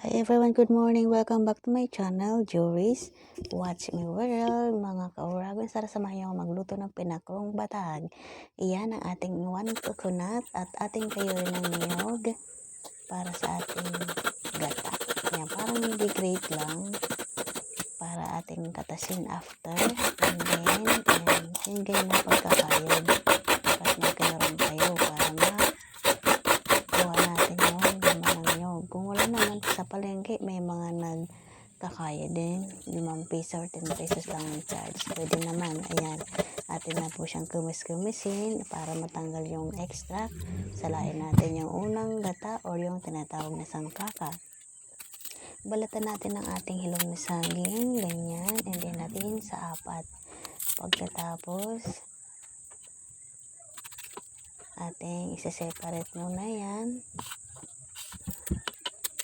Hi everyone, good morning. Welcome back to my channel, Joris Watch Me World. Mga kauragon, samahan niyo magluto ng pinakrong batag. Iyan ang ating 1 coconut at ating kayo ng niyog para sa ating gata. Yan, parang nag-grate lang para ating katasin after. And then, yan ganyan ang pagkakayod. Dapat magkaroon kayo para makuha natin yung laman ng niyog. Kung wala naman sa palengke, may mga nagkakaya din. 5 piso or 10 pesos lang ang charge. Pwede naman. Ayan. Atin na po siyang kumis-kumisin para matanggal yung extra. Salain natin yung unang gata or yung tinatawag na sangkaka. Balatan natin ang ating hilong na saging. Ganyan. And then natin sa 4. Pagkatapos, ating isa-separate muna yan.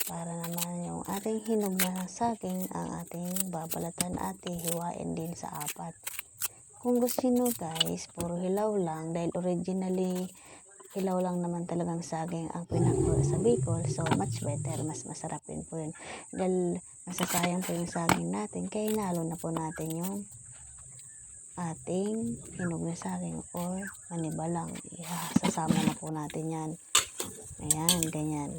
Para naman yung ating hinog na saging ang ating babalatan at hihiwain din sa 4. Kung gusto nyo guys, puro hilaw lang dahil originally hilaw lang naman talagang saging ang pinako sa Bicol. So much better, mas masarap din po yun. Dahil masasayang po yung saging natin, kaya inalo na po natin yung ating hinog na saging or manibalang. Sasama na po natin yan. Ayan, ganyan.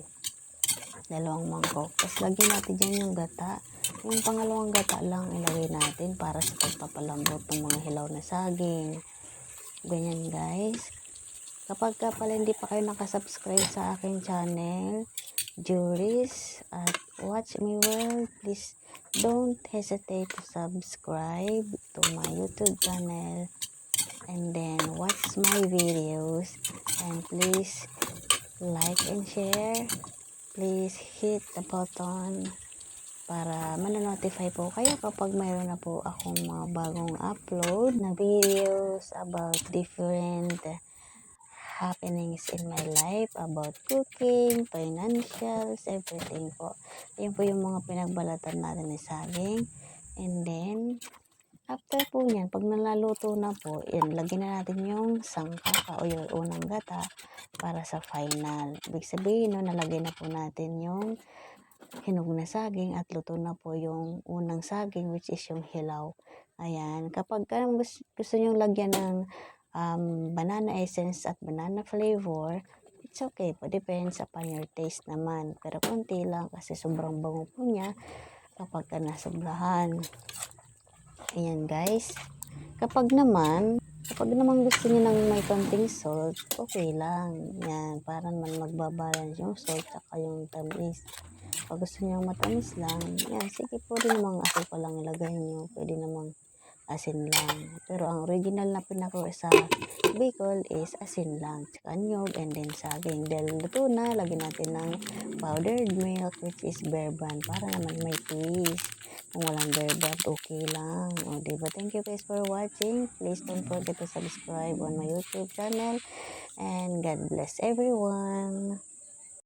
2 mangkok. Tapos lagyan natin dyan yung gata. Yung pangalawang gata lang ilagay natin para sa pagpapalambot ng mga hilaw na saging. Ganyan guys. Kapag pala hindi pa kayo nakasubscribe sa aking channel, Joris at Watch Me World, please don't hesitate to subscribe to my YouTube channel and then watch my videos, and please like and share. Please hit the button para mananotify po kayo kapag mayroon na po akong mga bagong upload na videos about different happenings in my life, about cooking, financials, everything po. Ayun po yung mga pinagbalatan natin ng saging. And then, after po niyan, pag nalaluto na po, yan, lagyan na natin yung sangkaka o yung unang gata para sa final. Ibig sabihin, no, nalagyan na po natin yung hinog na saging at luto na po yung unang saging, which is yung hilaw. Ayan, kapag gusto nyo lagyan ng banana essence at banana flavor, it's okay po, depends upon your taste naman. Pero konti lang kasi sobrang bango po niya kapag nasobrahan. Ayan guys. Kapag naman gusto niyo ng may konting salt, okay lang. Yan, para naman magbabalance yung salt at yung tamis. Pag gusto niyo matamis lang, yan, sige po rin namang asukal lang ilagay niyo. Pwede namang asin lang. Pero ang original na pinako sa Bicol is asin lang. Tsaka nyog and then saging. Dahil luto na, lagyan natin ng powdered milk which is bear brand para naman may taste. Kung walang bear brand, okay lang. O, diba? Thank you guys for watching. Please don't forget to subscribe on my YouTube channel. And God bless everyone.